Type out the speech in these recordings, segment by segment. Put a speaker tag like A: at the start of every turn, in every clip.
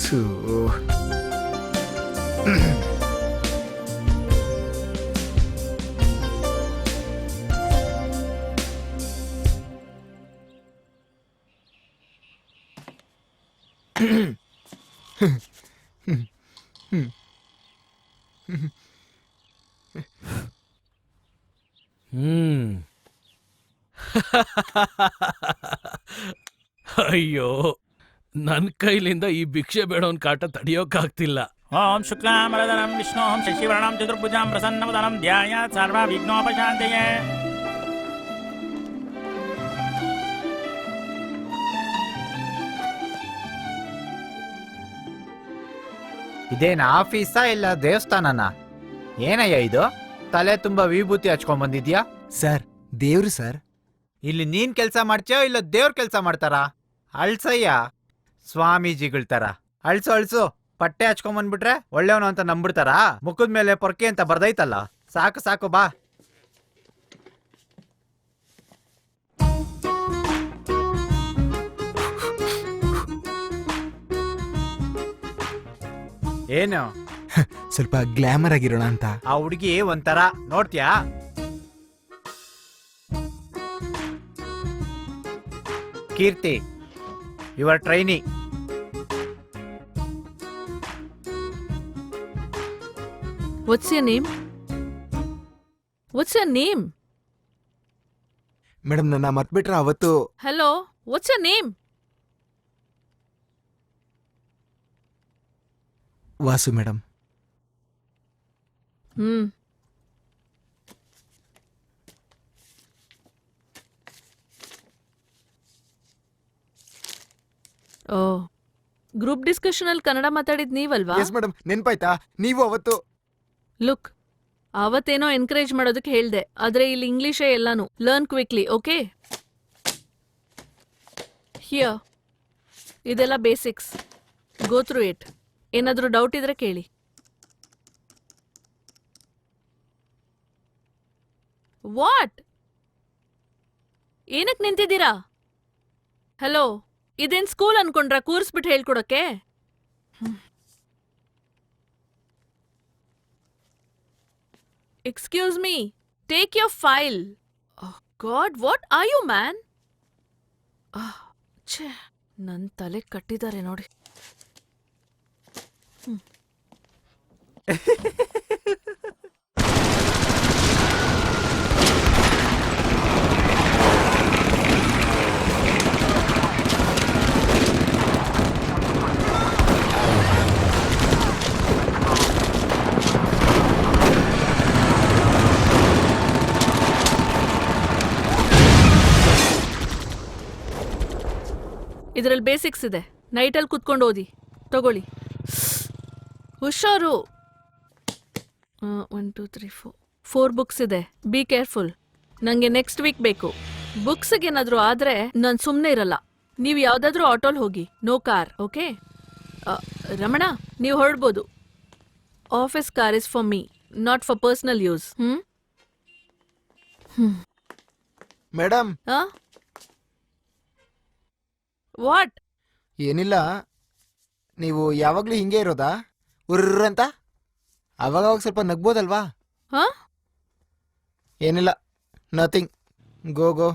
A: ಥೂ.
B: ಅಯ್ಯೋ, ನನ್ನ ಕೈಲಿಂದ ಈ ಭಿಕ್ಷೆ ಬೇಡವನ್ ಕಾಟ ತಡಿಯೋಕ್ಕಾಗ್ತಿಲ್ಲ.
C: ಓಂ ಶುಕ್ಲಾಂಬರಧರಂ ವಿಷ್ಣೋಂ ಶಶಿವರ್ಣಂ ಚತುರ್ಭುಜಾಂ ಪ್ರಸನ್ನವದನಂ ಧ್ಯಾಯಾತ್ ಸರ್ವ ವಿಘ್ನೋಪಶಾಂತಯೇ.
A: ಇದೇನ ಆಫೀಸಾ ಇಲ್ಲ ದೇವಸ್ಥಾನನ? ಏನಯ್ಯ ಇದು? ತಲೆ ತುಂಬಾ ವಿಭೂತಿ ಹಚ್ಕೊಂಡ್ ಬಂದಿದ್ಯಾ?
D: ಸರ್, ದೇವ್ರು ಸರ್.
A: ಇಲ್ಲಿ ನೀನ್ ಕೆಲ್ಸ ಮಾಡ್ತೀಯೋ ಇಲ್ಲ ದೇವ್ರ ಕೆಲ್ಸ ಮಾಡ್ತಾರಾ? ಅಳ್ಸಯ್ಯ, ಸ್ವಾಮೀಜಿಗಳ ತರ ಅಳ್ಸು ಅಳ್ಸು. ಪಟ್ಟೆ ಹಚ್ಕೊಂಡ್ ಬಂದ್ಬಿಟ್ರೆ ಒಳ್ಳೆಯವನು ಅಂತ ನಂಬಿಡ್ತಾರಾ? ಮುಖದ ಮೇಲೆ ಪೊರ್ಕೆ ಅಂತ ಬರ್ದೈತಲ್ಲ. ಸಾಕು ಸಾಕು ಬಾ. ಏನು
D: ಸ್ವಲ್ಪ ಗ್ಲಾಮರ್ ಆಗಿರೋಣ ಅಂತ.
A: ಆ ಹುಡುಗಿ ಒಂಥರ ನೋಡ್ತೀಯಾ? Keerthi, your trainee.
E: What's your name? What's your name?
D: Madam, ನನ್ನ ಮರ್ತ್ಬಿಟ್ರೆ ಅವತ್ತು.
E: Hello, what's your name?
D: Vasu madam.
E: Oh, group discussion ಅಲ್ಲಿ ಕನ್ನಡ ಮಾತಾಡಿದ್ ನೀವಲ್ವಾ?
D: ಎಸ್ ಮೇಡಮ್, ನೆನ್ಪಾಯ್ತಾ? ನೀವು ಅವತ್ತು.
E: ಲುಕ್, ಅವತ್ತೇನೋ ಎನ್ಕರೇಜ್ ಮಾಡೋದಕ್ಕೆ ಹೇಳ್ದೆ, ಆದ್ರೆ ಇಲ್ಲಿ ಇಂಗ್ಲಿಷೇ ಎಲ್ಲಾನು. Learn quickly, okay? ಹಿಯರ್, ಇದೆಲ್ಲ ಬೇಸಿಕ್ಸ್. Go through it. ಏನಾದ್ರೂ ಡೌಟ್ ಇದ್ರೆ ಕೇಳಿ. ವಾಟ್? ಏನಕ್ ನಿಂತಿದ್ದೀರಾ? ಹಲೋ, ಇದೇನ್ ಸ್ಕೂಲ್ ಅನ್ಕೊಂಡ್ರ ಕೂರ್ಸ್ಬಿಟ್ಟು ಹೇಳ್ಕೊಡಕ್ಕೆ? Excuse me, take your file. God, what are you man? ಛೇ, ನನ್ ತಲೆ ಕಟ್ಟಿದ್ದಾರೆ ನೋಡಿ. ಇದರಲ್ಲಿ ಬೇಸಿಕ್ಸ್ ಇದೆ, ನೈಟಲ್ಲಿ ಕುತ್ಕೊಂಡು ಓದಿ. ತಗೊಳ್ಳಿ. ಹುಷಾರು. 1 2 3 4 ಬುಕ್ಸ್ ಇದೆ. Be careful. ನಂಗೆ ನೆಕ್ಸ್ಟ್ ವೀಕ್ ಬೇಕು. ಬುಕ್ಸ್ಗೇನಾದ್ರೂ ಆದ್ರೆ ನಾನು ಸುಮ್ಮನೆ ಇರಲ್ಲ. ನೀವು ಯಾವ್ದಾದ್ರೂ ಆಟೋಲ್ ಹೋಗಿ, ನೋ ಕಾರ್, ಓಕೆ? ರಮಣ, ನೀವು ಹೊರಡ್ಬೋದು. Office car is for me, not for personal use.
D: Madam,
E: what?
D: ಏನಿಲ್ಲ. ನೀವು ಯಾವಾಗ್ಲೂ ಹಿಂಗೆ ಇರೋದಾ? ಉರ್ರಂತ ಅವಾಗ ಸ್ವಲ್ಪ ನಗ್ಬೋದಲ್ವಾ? ಏನಿಲ್ಲ, nothing. Go go.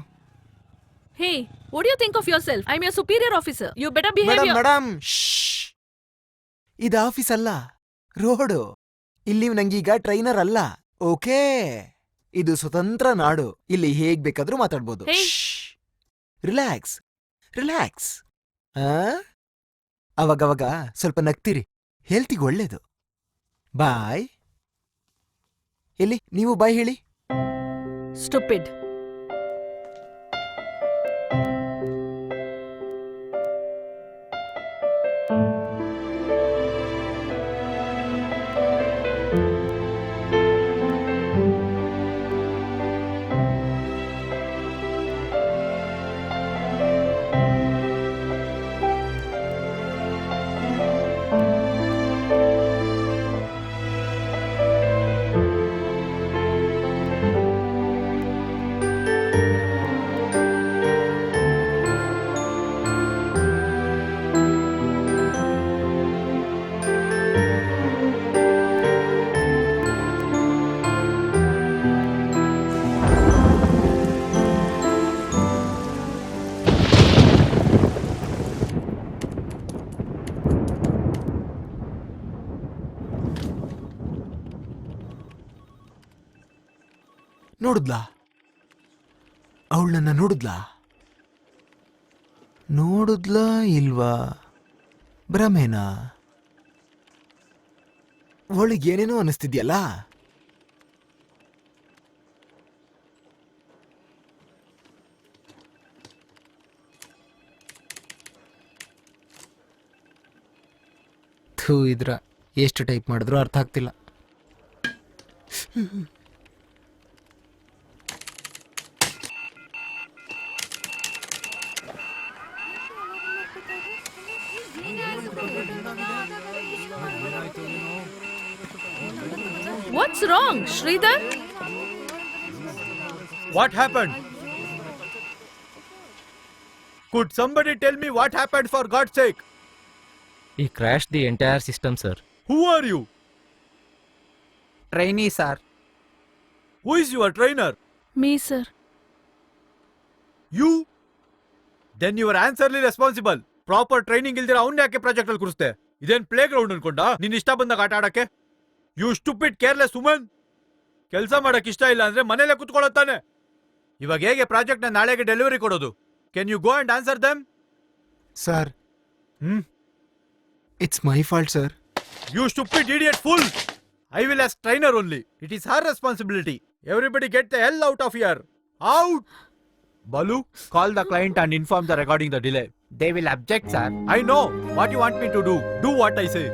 E: Hey, what do you think of yourself? I am your superior officer. You better behave.
D: Madam, ಇದು ಆಫೀಸ್ ಅಲ್ಲ, ರೋಡು. ಇಲ್ಲಿ ನಂಗೀಗ ಟ್ರೈನರ್ ಅಲ್ಲ, ಓಕೆ? ಇದು ಸ್ವತಂತ್ರ ನಾಡು. ಇಲ್ಲಿ ಹೇಗ್ ಬೇಕಾದ್ರೂ ಮಾತಾಡ್ಬೋದು. Relax relax. ಅವಾಗವಾಗ ಸ್ವಲ್ಪ ನಗ್ತಿರಿ, ಹೆಲ್ತಿಗೆ ಒಳ್ಳೇದು. ಬಾಯ್. ಎಲ್ಲಿ ನೀವು ಬಾಯ್ ಹೇಳಿ.
E: ಸ್ಟುಪಿಡ್.
D: ನೋಡಿದ್ಲಾ? ಅವಳು ನನ್ನ ನೋಡಿದ್ಲಾ? ನೋಡಿದ್ಲಾ ಇಲ್ವಾ? ಭ್ರಮೇನಾ? ಅವಳಿಗೇನೇನೋ ಅನಿಸ್ತಿದ್ಯಲ್ಲ? ಥೂ, ಇದ್ರ ಎಷ್ಟು ಟೈಪ್ ಮಾಡಿದ್ರು ಅರ್ಥ ಆಗ್ತಿಲ್ಲ.
E: What's wrong Shridhar?
A: What happened? Could somebody tell me what happened for God's sake?
F: He crashed the entire system, sir.
A: Who are you?
G: Trainee sir.
A: Who is your trainer?
E: Me sir.
A: You? Then you are answerly responsible. Proper training ಇಲ್ದಿರ ಅವ್ನ ಯಾಕೆ project ಅಲ್ಲಿ ಕೂರಿಸ್ತೆ? ಇದೇನ್ play ground ಅನ್ಕೊಂಡ ನಿನ್ ಇಷ್ಟ ಬಂದಾಗ ಆಟ ಆಡಕ್ಕೆ? You stupid careless woman. ಕೆಲಸ ಮಾಡಕ್ ಇಷ್ಟ ಇಲ್ಲ ಅಂದ್ರೆ ಮನೇಲೆ ಕುತ್ಕೊಳ್ಳೋತಾನೆ. ಇವಾಗ ಹೇಗೆ ಪ್ರಾಜೆಕ್ಟ್ ನ ನಾಳೆಗೆ ಡೆಲಿವರಿ ಕೊಡೋದು? Can you go and answer them?
D: Sir,
A: hmm.
D: It's my fault sir.
A: You stupid idiot fool! I will as trainer only. It is her responsibility. Everybody get the hell out of here. Out! Balu, call the client and inform the regarding the delay.
G: They will object, sir.
A: I know what you want me to do. Do what I say.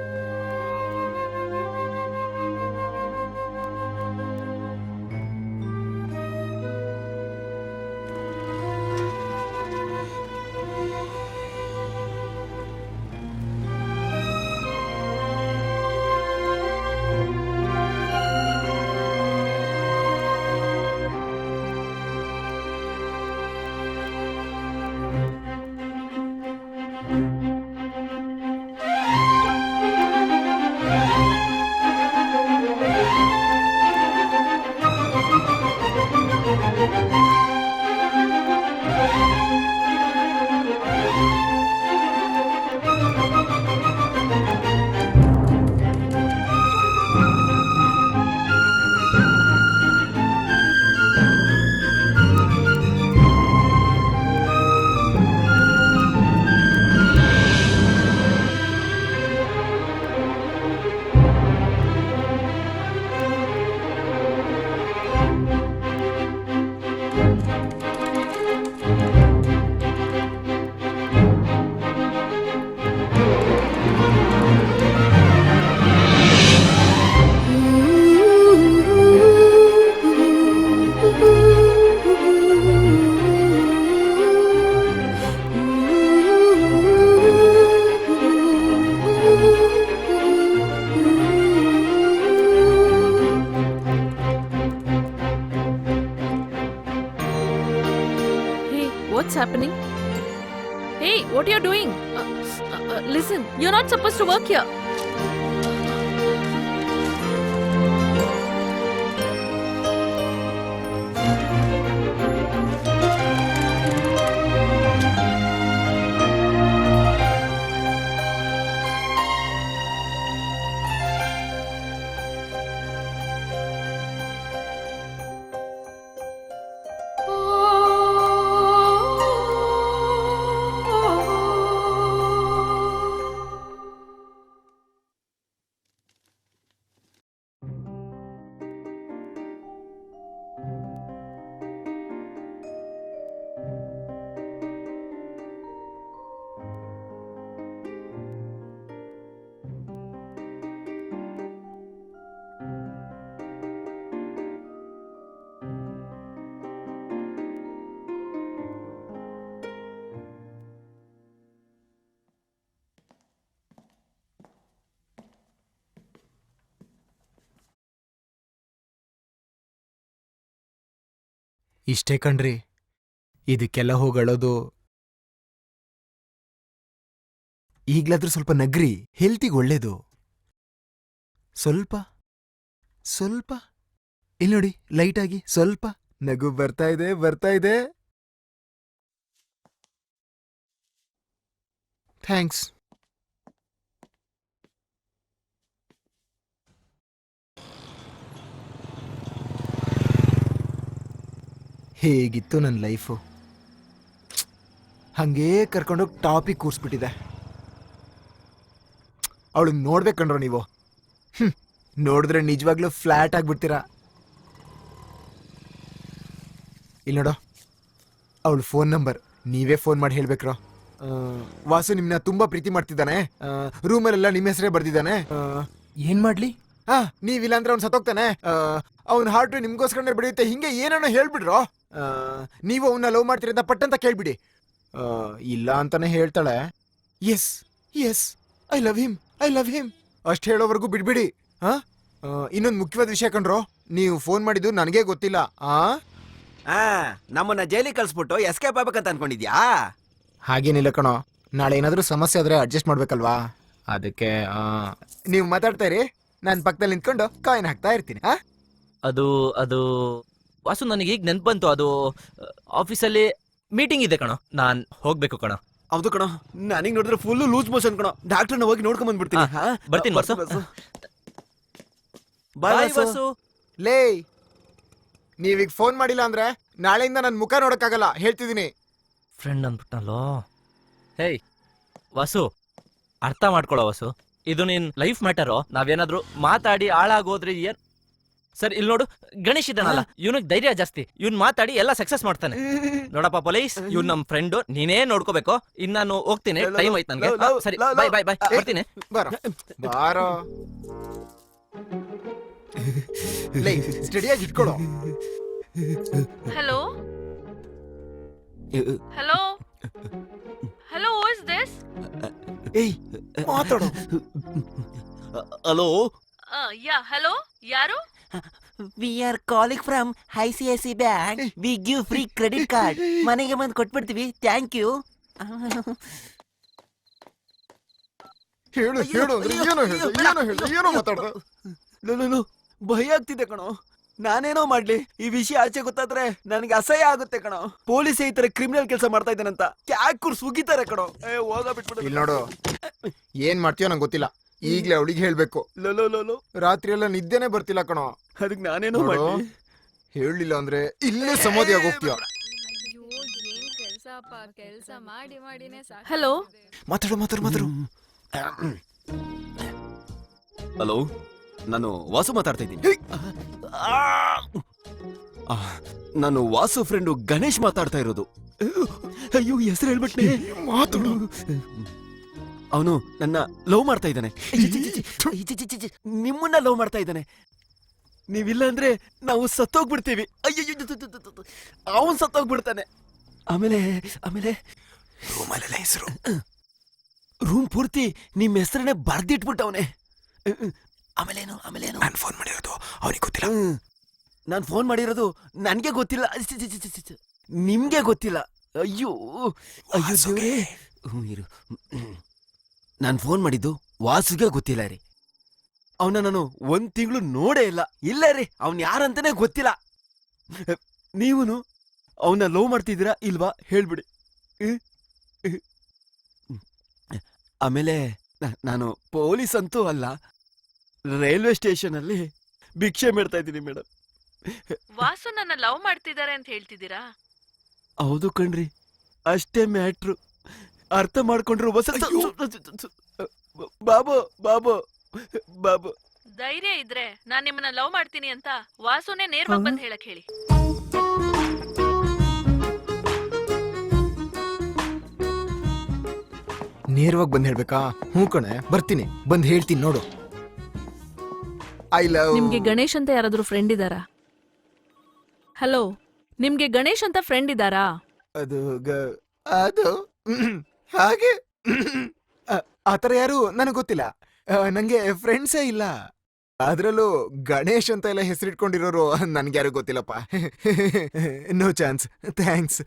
E: What's happening? Hey, what are you doing? Listen, you're not supposed to work here.
D: ಇಷ್ಟೇ ಕಣ್ರಿ, ಇದಕ್ಕೆಲ್ಲ ಹೋಗಳೋದು. ಈಗ್ಲಾದ್ರೂ ಸ್ವಲ್ಪ ನಗ್ರಿ, ಹೆಲ್ತಿಗೆ ಒಳ್ಳೇದು. ಸ್ವಲ್ಪ ಸ್ವಲ್ಪ ಇಲ್ಲಿ ನೋಡಿ, ಲೈಟಾಗಿ ಸ್ವಲ್ಪ ನಗು ಬರ್ತಾ ಇದೆ. ಥ್ಯಾಂಕ್ಸ್. ಹೇಗಿತ್ತು ನನ್ನ ಲೈಫು. ಹಂಗೇ ಕರ್ಕೊಂಡೋಗಿ ಟಾಪಿಗೆ ಕೂರಿಸ್ಬಿಟ್ಟಿದೆ. ಅವಳನ್ನ ನೋಡ್ಬೇಕಂಡ್ರೋ ನೀವು. ನೋಡಿದ್ರೆ ನಿಜವಾಗ್ಲೂ ಫ್ಲಾಟ್ ಆಗ್ಬಿಡ್ತೀರಾ. ಇಲ್ಲಿ ನೋಡೋ, ಅವಳು ಫೋನ್ ನಂಬರ್ ನೀವೇ ಫೋನ್ ಮಾಡಿ ಹೇಳ್ಬೇಕ್ರೋ. ವಾಸು ನಿಮ್ನ ತುಂಬಾ ಪ್ರೀತಿ ಮಾಡ್ತಿದ್ದಾನೆ, ರೂಮಲ್ಲೆಲ್ಲ ನಿಮ್ಮ ಹೆಸರೇ ಬರ್ದಿದ್ದಾನೆ.
G: ಏನ್ ಮಾಡ್ಲಿ?
D: ನೀವಿಲ್ಲ ಅಂದ್ರೆ ಅವ್ನು ಸತ್ತೋಗ್ತಾನೆ, ಅವ್ನ ಹಾರ್ಟ್ ನಿಮ್ಗೋಸ್ಕರನೇ ಬೆಳೆಯುತ್ತೆ, ಹಿಂಗೆ ಏನೇನೋ ಹೇಳ್ಬಿಡ್ರೋ. ನೀವು ಅವನ್ನ ಲವ್ ಮಾಡ್ತೀರಿ ಅಂತ ಪಟ್ಟಂತ ಕೇಳ್ಬಿಡಿ. ಇಲ್ಲ ಅಂತಾನೆ ಹೇಳ್ತಾಳೆ. Yes yes I love him, I love him ಅಷ್ಟು ಹೇಳೋವರೆಗೂ ಬಿಡ್ಬಿಡಿ. ಇನ್ನೊಂದು ಮುಖ್ಯವಾದ ವಿಷಯ ಕಣ್ರೋ, ನೀವು ಫೋನ್ ಮಾಡಿದ್ದು ನನಗೆ ಗೊತ್ತಿಲ್ಲ.
G: ನಮ್ಮನ್ನ ಜೈಲಿಗೆ ಕಳ್ಸ್ಬಿಟ್ಟು ಎಸ್ಕೇಪ್ ಆಗ್ಬೇಕಂತ ಅನ್ಕೊಂಡಿದ್ಯಾ?
D: ಹಾಗೇನಿಲ್ಲ ಕಣೋ, ನಾಳೆ ಏನಾದ್ರೂ ಸಮಸ್ಯೆ ಆದ್ರೆ ಅಡ್ಜಸ್ಟ್ ಮಾಡ್ಬೇಕಲ್ವಾ, ಅದಕ್ಕೆ ನೀವು ಮಾತಾಡ್ತಾ ಇರಿ, ನಾನು ಪಕ್ಕದಲ್ಲಿ ನಿಂತ್ಕೊಂಡು ಕಾಯಿನ್ ಹಾಕ್ತಾ ಇರ್ತೀನಿ.
F: ಅದು ಅದು ವಾಸು, ನನಗೆ ಈಗ ನೆನ್ಪು ಬಂತು. ಅದು ಆಫೀಸಲ್ಲಿ ಮೀಟಿಂಗ್ ಇದೆ ಕಣೋ, ನಾನ್ ಹೋಗ್ಬೇಕು ಕಣೋ.
G: ಹೌದು ಕಣೋ, ನನಗೆ ನೋಡಿದ್ರೆ ಫುಲ್ ಲೂಸ್ ಮೋಷನ್ ಕಣೋ. ಡಾಕ್ಟರ್ನ ಹೋಗಿ ನೋಡ್ಕೊಂಡ್ ಬಂದ್ಬಿಡ್ತೀನಿ.
F: ಬರ್ತೀನಿ ವಾಸು.
G: ಬಾಯ್ ವಾಸು.
D: ಲೇ, ನೀವೀಗ ಫೋನ್ ಮಾಡಿಲ್ಲ ಅಂದ್ರೆ ನಾಳೆಯಿಂದ ನನ್ನ ಮುಖ ನೋಡಕ್ಕಾಗಲ್ಲ, ಹೇಳ್ತಿದ್ದೀನಿ.
F: ಫ್ರೆಂಡ್ ಅಂದ್ಬಿಟ್ಟನಲ್ಲೋ. ಹೇಯ್ ವಾಸು, ಅರ್ಥ ಮಾಡ್ಕೊಳ್ಳೋ ವಾಸು, ಇದು ನಿನ್ ಲೈಫ್ ಮ್ಯಾಟರು. ನಾವೇನಾದ್ರೂ ಮಾತಾಡಿ ಹಾಳಾಗೋದ್ರೆ ಏನ್ ಸರ್? ಇಲ್ಲಿ ನೋಡು, ಗಣೇಶ್ ಇದ್ದಾನಲ್ಲ, ಇವನಿಗೆ ಧೈರ್ಯ ಜಾಸ್ತಿ. ಇವ್ನ್ ಮಾತಾಡಿ ಎಲ್ಲ ಸಕ್ಸಸ್ ಮಾಡ್ತಾನೆ. ನೋಡಪ್ಪ ಪೊಲೀಸ್, ಇವ್ನ್ ನಮ್ ಫ್ರೆಂಡು, ನೀನೇ ನೋಡ್ಕೋಬೇಕು. ಇನ್ ನಾನು ಹೋಗ್ತೀನಿ, ಟೈಮ್ ಆಯ್ತು ನನ್ಗೆ. ಸರಿ, ಬಾಯ್ ಬಾಯ್ ಬಾಯ್, ಬರ್ತೀನಿ.
D: ಬಾರೋ ಲೇ, ಸ್ಟಡಿಯಾಗಿ ಇಟ್ಕೊಳ್ಳೋ.
E: Hello hello hello, who is this?
D: ಏಯ್, ಮಾತಾಡೋ.
G: ಹಲೋ,
E: ಯಾ ಹಲೋ, ಯಾರು?
H: We are calling from ICICI bank. We give free credit card. ಮನೆಗೆ ಬಂದು ಕೊಟ್ಬಿಡ್ತೀವಿ. Thank you.
D: ಹೇಳು ಹೇಳು ಅಂದ್ರೆ ಏನೋ ಹೇಳು, ಏನೋ ಹೇಳು, ಏನೋ ಮಾತಾಡ್ದ.
G: ಲೋ, ಭಯ ಆಗ್ತಿದೆ ಕಣೋ. ನಾನೇನೋ ಮಾಡ್ಲಿ, ಈ ವಿಷಯ ಆಚೆ ಗೊತ್ತಾದ್ರೆ ನನಗೆ ಅಸಹ್ಯ ಆಗುತ್ತೆ ಕಣೋ. ಪೊಲೀಸ್ ಈ ತರ ಕ್ರಿಮಿನಲ್ ಕೆಲಸ ಮಾಡ್ತಾ ಇದ್ದಾನಂತ ಕ್ಯಾಕುರ್ ಸುಗಿತಾರೆ ಕಣೋ. ಹೋಗ ಬಿಟ್ಬಿಡು.
D: ಇಲ್ಲಿ ನೋಡು, ಏನ್ ಮಾಡ್ತೀಯೋ ನಂಗೆ ಗೊತ್ತಿಲ್ಲ. ಈಗ್ಲೇ ಅವಳಿಗೆ ಹೇಳ್ಬೇಕು.
G: ಲೋ,
D: ರಾತ್ರಿ ಎಲ್ಲ ನಿದ್ದೆನೆ ಬರ್ತಿಲ್ಲ ಕಣೋ.
G: ಅದಕ್ಕೆ ನಾನೇನೋ
D: ನೋಡು,
G: ಮಾಡ್ಲಿ.
D: ಹೇಳಿಲ್ಲ ಅಂದ್ರೆ ಇಲ್ಲೇ ಸಮಾಧಿ ಆಗೋಗ್ತೀಯ.
E: ಹಲೋ,
D: ಮಾತಾಡು.
G: ಹಲೋ, ನಾನು ವಾಸು ಮಾತಾಡ್ತಾ ಇದ್ದೀನಿ. ನಾನು ವಾಸು ಫ್ರೆಂಡು ಗಣೇಶ್ ಮಾತಾಡ್ತಾ ಇರೋದು. ಅಯ್ಯೋ, ಹೆಸರು ಹೇಳ್ಬಿಟ್ನೆ.
D: ಮಾತಾಡು.
G: ಅವನು ನನ್ನ ಲವ್ ಮಾಡ್ತಾ ಇದ್ದಾನೆ. ನಿಮ್ಮನ್ನ ಲವ್ ಮಾಡ್ತಾ ಇದ್ದಾನೆ. ನೀವಿಲ್ಲ ಅಂದ್ರೆ ನಾವು ಸತ್ತೋಗ್ಬಿಡ್ತೀವಿ. ಅಯ್ಯೋ, ಅವನ್ ಸತ್ತೋಗ್ಬಿಡ್ತಾನೆ. ಆಮೇಲೆ
D: ರೂಮಲ್ಲೆಲ್ಲ ಹೆಸರು,
G: ರೂಮ್ ಪೂರ್ತಿ ನಿಮ್ಮ ಹೆಸರನ್ನೇ ಬರ್ದಿಟ್ಬಿಟ್ಟವನೆ.
D: ಆಮೇಲೇನು ನಾನು ಫೋನ್ ಮಾಡಿರೋದು ಅವನಿಗೆ ಗೊತ್ತಿಲ್ಲ.
G: ನಾನು ಫೋನ್ ಮಾಡಿರೋದು ನನ್ಗೆ ಗೊತ್ತಿಲ್ಲ, ನಿಮ್ಗೆ ಗೊತ್ತಿಲ್ಲ. ಅಯ್ಯೋ ದೇವ್ರೇ. ಇರು, ನಾನು ಫೋನ್ ಮಾಡಿದ್ದು ವಾಸುಗೆ ಗೊತ್ತಿಲ್ಲ ರೀ. ಅವನ ನಾನು 1 ತಿಂಗಳು ನೋಡೇ ಇಲ್ಲ ರೀ. ಅವನ್ ಯಾರಂತಾನೆ ಗೊತ್ತಿಲ್ಲ. ನೀವನು ಅವನ್ನ ಲವ್ ಮಾಡ್ತಿದ್ದೀರಾ ಇಲ್ವಾ ಹೇಳ್ಬಿಡಿ. ಆಮೇಲೆ ನಾನು ಪೊಲೀಸ್ ಅಂತೂ ಅಲ್ಲ, ರೈಲ್ವೆ ಸ್ಟೇಷನ್ ಅಲ್ಲಿ ಭಿಕ್ಷೆ ಬೇಡ್ತಾ ಇದ್ದೀನಿ ಮೇಡಮ್.
E: ವಾಸು ನನ್ನ ಲವ್ ಮಾಡ್ತಿದ್ದಾರೆ ಅಂತ ಹೇಳ್ತಿದ್ದೀರಾ?
G: ಹೌದು ಕಣ್ರಿ, ಅಷ್ಟೇ ಮ್ಯಾಟ್ರು. ಅರ್ಥ ಮಾಡ್ಕೊಂಡ್ರು ಬಾಬು.
E: ಧೈರ್ಯ ಇದ್ರೆ ನಾನ್ ನಿಮ್ಮನ್ನ ಲವ್ ಮಾಡ್ತೀನಿ ಅಂತ ವಾಸುನೇ ನೇರವಾಗಿ ಬಂದ್ ಹೇಳಕ್ ಹೇಳಿ.
D: ನೇರವಾಗಿ ಬಂದ್ ಹೇಳ್ಬೇಕಾ? ಹ್ಞೂ ಕಣೆ, ಬರ್ತೀನಿ, ಬಂದ್ ಹೇಳ್ತೀನಿ ನೋಡು. I love.
E: ನಿಮ್ಗೆ ಗಣೇಶ್ ಅಂತ ಯಾರಾದ್ರೂ ಫ್ರೆಂಡ್ ಇದಾರಾ? ಹಲೋ, ನಿಮ್ಗೆ ಗಣೇಶ್ ಅಂತ ಫ್ರೆಂಡ್ ಇದಾರಾ?
D: ಅದು ಹಾಗೆ ಆತರ ಯಾರು ನನಗೆ ಗೊತ್ತಿಲ್ಲ. ನಂಗೆ ಫ್ರೆಂಡ್ಸೇ ಇಲ್ಲ. ಅದ್ರಲ್ಲೂ ಗಣೇಶ್ ಅಂತ ಎಲ್ಲ ಹೆಸರಿಟ್ಕೊಂಡಿರೋರು ನನ್ಗೆ ಯಾರು ಗೊತ್ತಿಲ್ಲಪ್ಪ. No chance, thanks.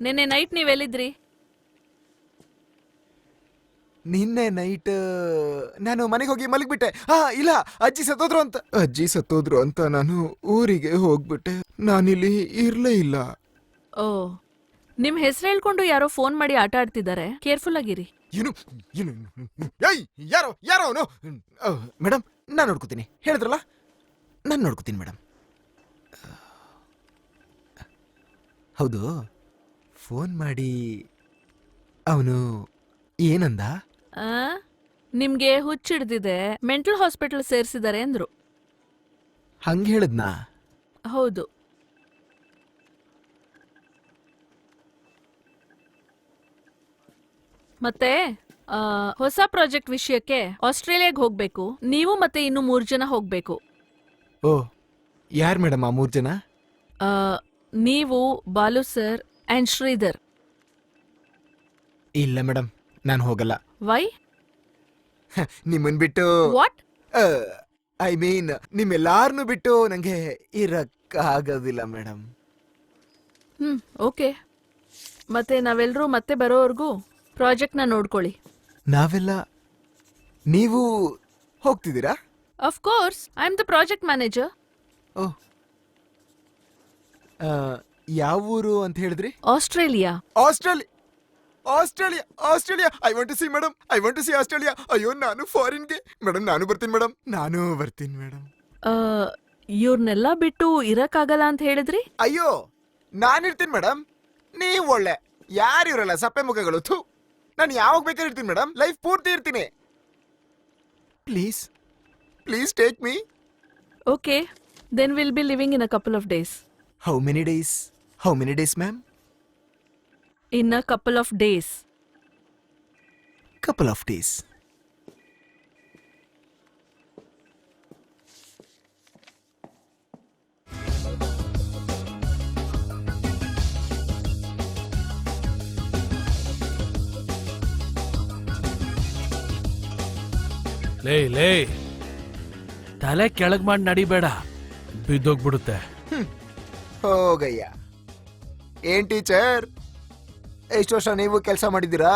E: ನಿನ್ನೆ ನೈಟ್ ನೀವೆಲ್ಲಿದ್ರಿ?
D: ನಿನ್ನೆ ನೈಟ್ ನಾನು ಮನೆಗೆ ಹೋಗಿ ಮಲಗ್ಬಿಟ್ಟೆ. ಇಲ್ಲ, ಅಜ್ಜಿ ಸತ್ತೋದ್ರು ಅಂತ ನಾನು ಊರಿಗೆ ಹೋಗ್ಬಿಟ್ಟೆ. ನಾನಿಲ್ಲಿ ಇರ್ಲೇ ಇಲ್ಲ.
E: ಓ, ನಿಮ್ ಹೆಸರು ಹೇಳ್ಕೊಂಡು ಯಾರೋ ಫೋನ್ ಮಾಡಿ ಆಟ ಆಡ್ತಿದ್ದಾರೆ, ಕೇರ್ಫುಲ್ ಆಗಿರಿ.
D: ಯಾರೋ ಅವನು? ಮೇಡಮ್, ನಾನು ನೋಡ್ಕೋತೀನಿ ಹೇಳಿದ್ರಲ್ಲ, ನಾನು ನೋಡ್ಕೋತೀನಿ ಮೇಡಮ್. ಹೌದು, ಫೋನ್ ಮಾಡಿ ಅವನು ಏನಂದ?
E: ಆ? ನಿಮ್ಗೆ ಹುಚ್ಚಿಡ್ದಿದೆ, ಮೆಂಟಲ್ ಹಾಸ್ಪಿಟಲ್ ಸೇರ್ಸಿದ್ದಾರೆ ಅಂದ್ರು.
D: ಹಂಗೆ ಹೇಳಿದ್ನಾ?
E: ಹೌದು. ಮತ್ತೆ ಹೊಸ ಪ್ರಾಜೆಕ್ಟ್ ವಿಷಯಕ್ಕೆ ಆಸ್ಟ್ರೇಲಿಯಾಗ್ ಹೋಗ್ಬೇಕು. ನೀವು ಮತ್ತೆ ಇನ್ನು 3 ಜನ ಹೋಗ್ಬೇಕು.
D: ಓ, ಯಾರ್ ಮೇಡಮ್ ಆ 3 ಜನ?
E: ಆ, ನೀವು, ಬಾಲು ಸರ್ ಅಂಡ್ ಶ್ರೀಧರ್.
D: ಇಲ್ಲ ಮೇಡಮ್, ನಾನು ಹೋಗಲ್ಲ.
E: ವೈ?
D: ನಿಮ್ಮನ್ ಬಿಟ್ಟು
E: ವಾಟ್?
D: ಐ ಮೀನ್ ನಿಮ್ಮೆಲ್ಲಾರನ್ನು ಬಿಟ್ಟು ನಂಗೆ ಇರಕ್ಕಾಗೋದಿಲ್ಲ ಮೇಡಮ್.
E: ಓಕೆ. ಮತ್ತೆ ನಾವೆಲ್ಲರೂ ಮತ್ತೆ ಬರೋವರೆಗೂ ಪ್ರಾಜೆಕ್ಟ್ನ ನೋಡ್ಕೊಳ್ಳಿ.
D: ನಾವೆಲ್ಲ ನೀವು ಹೋಗ್ತಿದ್ದೀರಾ?
E: Of course, I am the project manager.
D: Oh, ಯಾವ ಊರು ಅಂತ ಹೇಳಿದ್ರಿ?
E: Australia.
D: Australia, Australia, Australia. I want to see madam, I want to see Australia. ಅಯ್ಯೋ, ನಾನು ಫಾರಿನ್ಗೆ ಮೇಡಮ್, ನಾನು ಬರ್ತೀನಿ ಮೇಡಮ್, ನಾನು ಬರ್ತೀನಿ ಮೇಡಮ್.
E: ಇವ್ರನ್ನೆಲ್ಲ ಬಿಟ್ಟು ಇರಕ್ಕಾಗಲ್ಲ ಅಂತ ಹೇಳಿದ್ರಿ?
D: ಅಯ್ಯೋ, ನಾನಿರ್ತೀನಿ ಮೇಡಮ್, ನೀವು ಒಳ್ಳೆ. ಯಾರು ಇರಲ್ಲ ಸಪ್ಪೆ ಮುಖಗಳು. ಥೂ, ನಾನು ಯಾವಾಗ ಬೇಕಾದ್ರೆ ಇರ್ತೀನಿ ಮೇಡಮ್, ಲೈಫ್ ಪೂರ್ತಿ ಇರ್ತೀನಿ. Please please take me.
E: Okay, then will be living in a couple of days.
D: How many days? How many days ma'am?
E: In a couple of days.
D: Couple of days.
B: ಲೇ ತಲೆ ಕೆಳಗ್ ಮಾಡಿ ನಡಿಬೇಡ, ಬಿದ್ದೋಗ್ಬಿಡುತ್ತೆ.
D: ಹೋಗಯ್ಯ. ಏನ್ teacher, ಎಷ್ಟು ವರ್ಷ ನೀವು ಕೆಲಸ ಮಾಡಿದ್ದೀರಾ?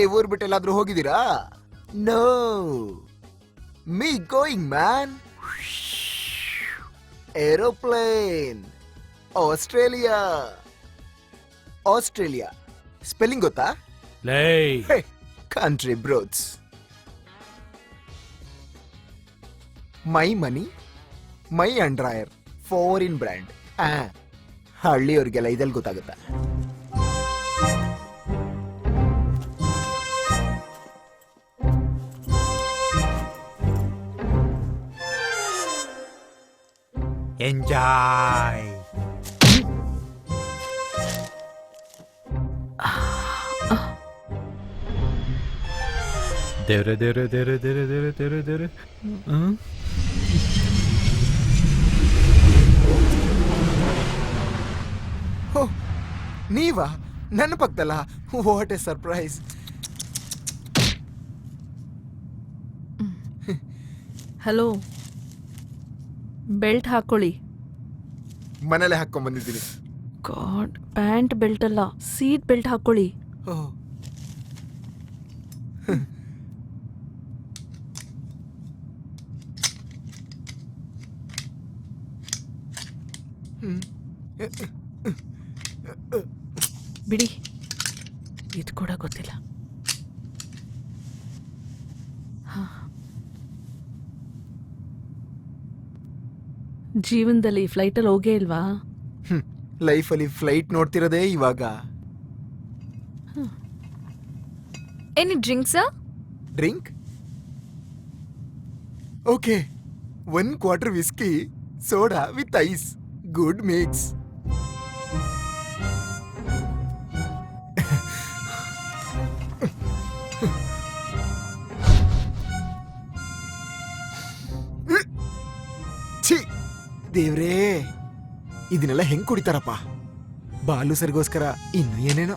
D: ಈ ಊರ್ ಬಿಟ್ಟು ಎಲ್ಲಾದ್ರೂ ಹೋಗಿದ್ದೀರಾ? No, me going man. Aeroplane. Australia. Australia spelling ಗೊತ್ತಾ?
B: ಲೇ
D: ಕಂಟ್ರಿ ಬ್ರೋಡ್ಸ್. My money, my underwear, foreign brand. ಹಳ್ಳಿಯವ್ರಿಗೆಲ್ಲ ಇದೆಲ್ಲ ಗೊತ್ತಾಗುತ್ತಾ?
A: ಎಂಜಾಯ್. ದೇವ್ರೆ ದೇವ್ರೆ ದೇವ್ರೆ ದೇವ್ರೆ ದೇವ್ರೆ ದೇವ್ರೆ ದೇವ್ರೆ.
D: ನೀವಾ ನನ್ನ ಪಕ್ಕದಲ್ಲ? What a surprise.
E: Hello, belt ಹಾಕೊಳ್ಳಿ.
D: ಮನೇಲೆ ಹಾಕೊಂಡ್ ಬಂದಿದ್ದೀನಿ.
E: ಗಾಡ್, ಪ್ಯಾಂಟ್ ಬೆಲ್ಟ್ ಅಲ್ಲ, ಸೀಟ್ ಬೆಲ್ಟ್ ಹಾಕೊಳ್ಳಿ.
D: ಓಹ್,
E: ಬಿಡಿ, ಇದು ಕೂಡ ಗೊತ್ತಿಲ್ಲ. ಜೀವನದಲ್ಲಿ ಫ್ಲೈಟಲ್ಲಿ ಹೋಗೇ ಇಲ್ವಾ?
D: ಲೈಫಲ್ಲಿ ಫ್ಲೈಟ್ ನೋಡ್ತಿರೋದೇ ಇವಾಗ.
E: Any drinks?
D: Drink? Okay, 1 quarter whisky, soda with ice, good mix. ಛೀ, ದೇವ್ರೇ, ಇದನ್ನೆಲ್ಲ ಹೆಂಗ್ ಕುಡಿತಾರಪ್ಪ? ಬಾಲು ಸರ್ಗೋಸ್ಕರ ಇನ್ನು ಏನೇನೋ.